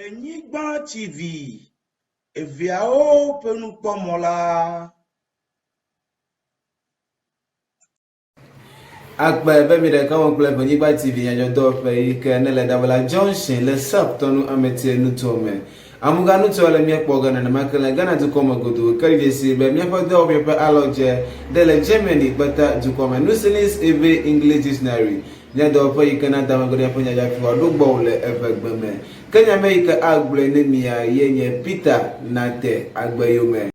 Ewenyigba TV, eviao penupomola. Akpa be mi de ka won play Ewenyigba TV Nyadzɔdzɔwo pe ke ne le Dabala Junction le Saptonu amete nutome. Amuga nuto le mi ekpo gana na makele Ghana to come godo kalisi be mi fa do pe aloje de le Germany bata to come nusinis eve English dictionary. Nyadzɔdzɔwo pe kana dama godo pe Nyadzɔdzɔwo do gbo le evegbeme. Kenya me ke agble ne mia yenye Peter nate agbeyome.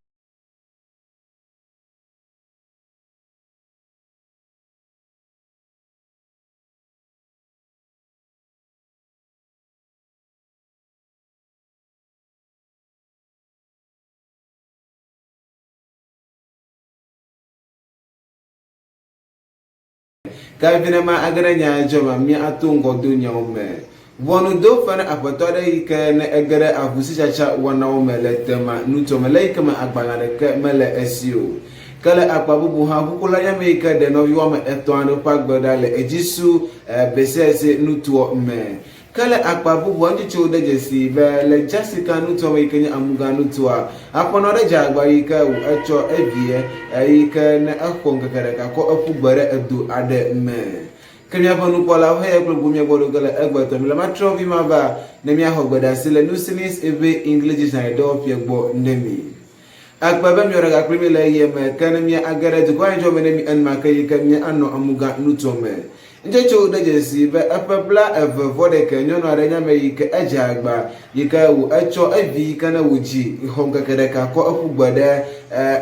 Kavinema agrenya joma mi atungo dunya ome wonu do fana apotore ike ne egere avusi chacha wana ome le tema nutome le ike ma agbangare ke mele esio kale akpabubu ha kukula ya me ike de no yo ma etwano pagboda le ejisu besese nutuo me kale akpabubu anji chode jesi be le Jessica nutome ike ni amuga nutua aponore jagba ike u echo evie ike ne akonga kereka ko afugbere edu ade me kemia panu pola he eklubu mi godo gele egbeto mi la matro vi mava ne mi ahogbeda sile nusinis eve English na do fiegbo ndemi akpa be mi ora ga primi le yeme kan mi agare du kwa njo me mi en makai kan mi anno amuga nutome njecho de jesi be apabla evode ke nyono arenya me yike ajagba yika wu echo evi kana wuji honga kedeka ko afugbada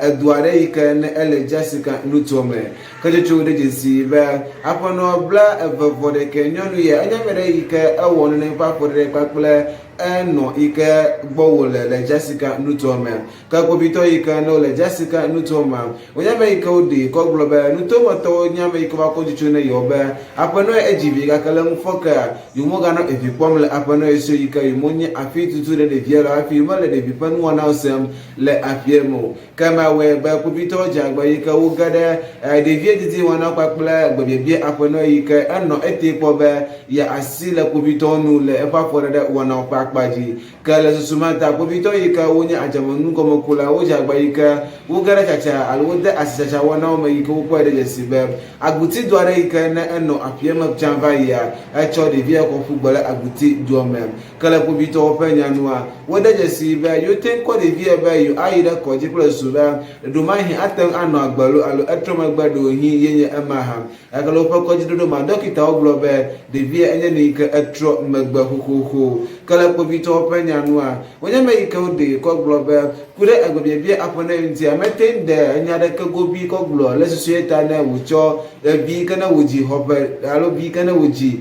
eduare yike ne ele Jessica nutome kajecho de jesi be apono bla evode ke nyono ye anya mere yike awon ne papore paple eno ike gbowole le Jessica nutome ka kobito yike no le Jessica nutoma onya me yike odi ko globe nutoma to nya me yike ba ko jichu ne yobe apano ejibi ga kala mfoka yumo ga no evipomle apano eso yike yumonye afi tutu de viera afi mole de vipanu wana osem le afiemo kama we ba kobito jagba yike wo gade de vie didi wana kwakple gbebie apano yike eno etipo be ya asile kobito nu le epa fore de wana akpaji kala susumata kobito yika wonya ajamanu komo kula wo jagba yika wo gara chacha alwode asichacha wana o mayika wo kwede jesibe aguti doare yika na eno apiema chanva ya echo de vie ko fugbala aguti duome kala kobito openya noa wode jesibe yo ten ko de vie ba yo ayida ko jiplo suba do mahi atem ano agbalo alo etroma gbado hi yenye emaha akala opa ko jidodo ma dokita oglobe de vie enye ni ka etro magba huhuhu kala kobito openya noa wonya me yika ode ko globe kure agbebie apona nti ametende nyade ka gobi ko glo le susueta na wucho bi kana wuji hobe alo bi kana wuji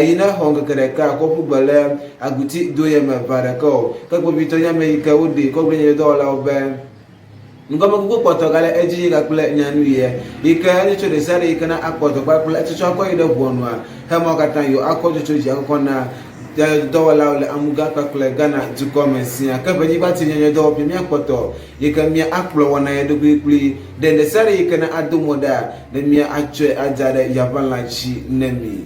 yina honga kereka ko fugbale aguti doye me barako ka kobito nya me yika ode ko gbenye dola obe ngoma gugu poto gale eji ga kule nyanu ye ika ni chode sare ika akpoto kwa kule echo ko ide bonwa hemo katan yo akojo choji akona dɔwɔlawo le amuga kakle Ghana dukɔ me sia ke Ewenyigba TV Nyadzɔdzɔwo pe mia kpɔtɔ yike mia akplɔ wɔna ye ɖogbikpli de sare yike ne adomoda ne mia atsɔe adza ɖe yavalãtsi ne mi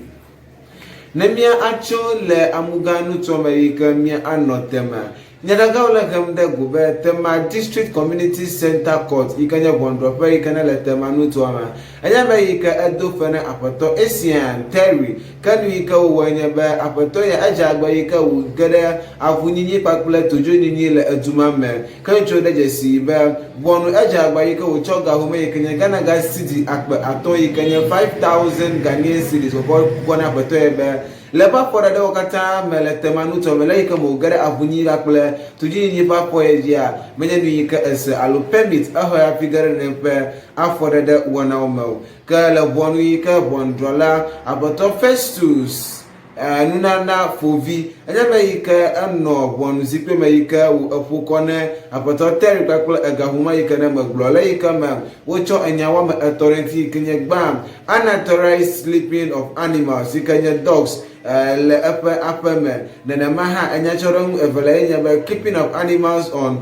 ne mia atso le amuga nutɔ me yike mia anɔ tema nyadagawo le hem de gobe tema District Community Center Court yike nye bɔndrɔƒe yike ne le tema nutɔ me enya be yike edo fene apɔtɔ Asian Terry kanu yike wo nye be apɔtɔ ya ajagba yike wo gede avunyinyi kpakple todzonyinyi le eduma me kantso de jesi be bɔnu ajagba yike wo tsɔ gahome yike nye Ghana ga cedi akpe atɔ yike nye 5000 Ghanaian cedis wo kɔna apɔtɔ ye be le ba fora de wakata me le tema nutɔ me le yike mo gede avunyi kpakple todzonyinyi ba poe dia menye nu yike ese alo permit aho ya figure ne pe afora de wana o me ke le bɔnu yike bɔndrola apɔtɔ Festus nunana fovi enya me yike eno bɔnu zikpe me yike efukone apɔtɔ Terry kpakple egahuma yike ne me gblɔ le yike me wo tsɔ enya wa me etɔrenti yike nye gbam unauthorized sleeping of animals yike nye dogs le epe apeme nenema ha enyatsɔɖeŋu evele nye be keeping of animals on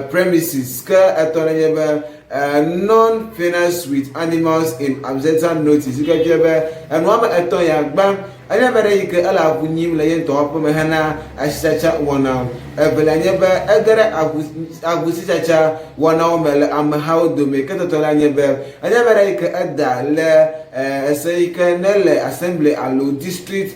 premises ke etɔ nye be non-finance with animals in absentia notice ike fiebe enuama eton ya gba anya bere ike ala abunyim le yento opo me hana ashichacha wona ebele anya be egere agusi chacha wona o mele am how do me ketotola anya bere ike eda le ese ike nele assembly alo district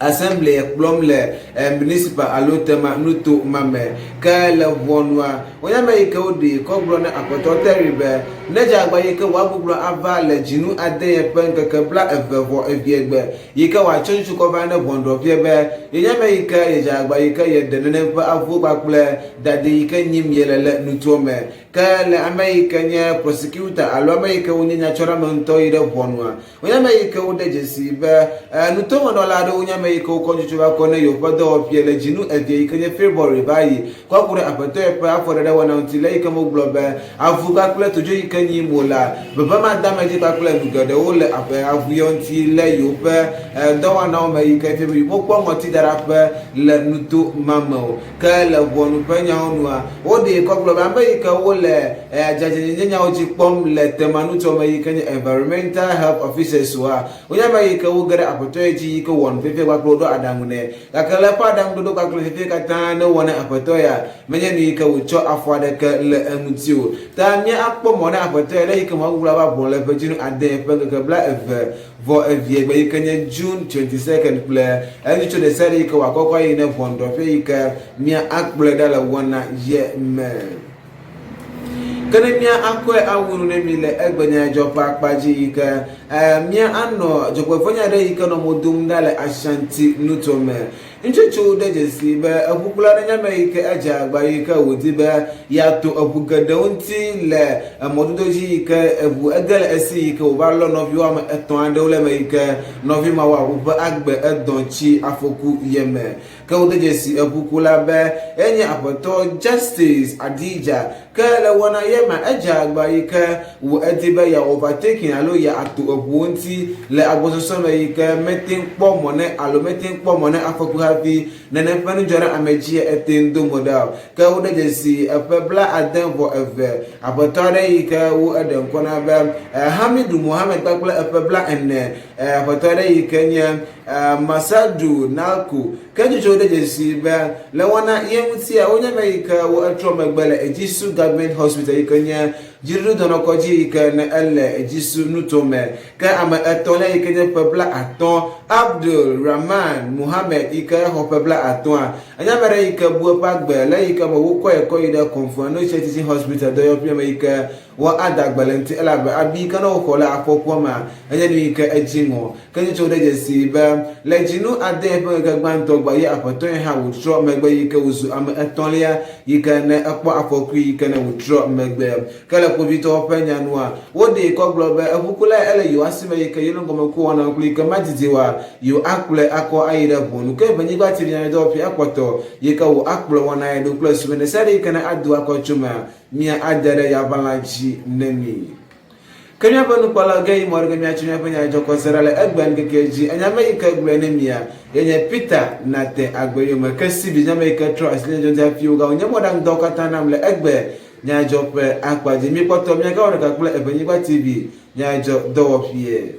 assembly plom le municipal alo tema nuto mame ka le vonwa onya me ike odi ko gro na apoto teribe neja agbaye ke wa gbugro ava le jinu ade ye pen ke bla evevo eviegbe yike wa chonchu ko va na bondo piebe yenya me ike yeja agbaye ke ye denene pa avu bakple dade yike nyim yelele nuto me ka le america nye prosecutor alo america wonya chora monto ide vonwa onya me ike ode jesi be nuto mo dola do onya me ike ko chuchuba ko ne yo podo piele jinu evie ike nye February bayi kwa kure apato e pa afore da wana untile ike mo globe avuga kule tojo ike nyi mola baba madame ji pa kule dugade ole avu yonti le yo pe do wana o me ike febi mo kwa ngoti darape le nuto mamo ka le wonu pe nya onua o de ko globe amba ike ole jajenye nya oji pom le temanuto me ike environmental health officers wa onya me ike wo gere apato e ji ike won fefe kwa do adangune kakala pa dang do kakle fefe kata no wona apato ya menye ni ike wo cho afwade ke le emutio ta mi akpo mo na apato ya le ike mo wura ba bon le pejinu ade pe ke bla eve vo evie gbe ike nye June 22nd ple eni cho de seri ike wa kokwa ine vondo fe ike mi akple dala wona ye me kene mia akwe awuru ne mi le egbenya jopa akpaji ike mia ano jokwe fonya de ike no modum dale ashanti nutome nchuchu de jesi be abukula de nyame ike aja agba ike wodi be ya to abugade onti le modudoji ike ebu egele esi ike obalo no bi wa eton ande ole me ike no vi ma wa oba agbe edonchi afoku yeme ka wodi jesi abukula be enye apoto justice adija kele wona yema aja agba ike wo edibe ya overtaking alo ya ato obu onti le agbososo me ike metin po mone alo metin po mone afoku havi nene panu jora amejie etendo modal ka wo de jesi pebla adenvo eve abotore ike wo eden kona be Hamidu Muhammad bakla pebla enne abotore ike nye Masadu Nalku kajujo de jesi be le wana yemuti a onya me ike wo atro megbele ejisu government hospital ike nye jiru dono koji ike ne ele ejisu nutome ka ama etole ike nye pebla aton Abdul Rahman Muhammad ike ho pebla aton anya mere ike buo pagbe le ike mo wo ko ide konfo no teaching hospital do yopia me ike wa adagbalenti elabe abi kana wo kola afokwo ma anya ni ike ejinwo kajujo de jesi be le jinu ade pe ke gbanto gba ye apoto ha wutro megbe ike uzu am etolia ike ne akpo afoku ike ne wutro megbe kala ko vito penya noa wodi ko globe abukula ele yo asime ike yelo ngoma ko wana ike majijiwa yo akule ako aida bonu ke Ewenyigba TV nya do pi akpoto ike wo akule wana edo plus when sari ike na adu akochuma mia adere ya balanchi nemi kenya banu pala gay morga mia chunya penya joko serale egban kekeji anyame ike gble nemia yenye Peter nate agbeyo makasi bi nyame ike tro asile jonta fiuga onyemoda ndokata namle egbe nyajope akwaji mi poto mia ka ona ka gble Ewenyigba TV nyajo do fie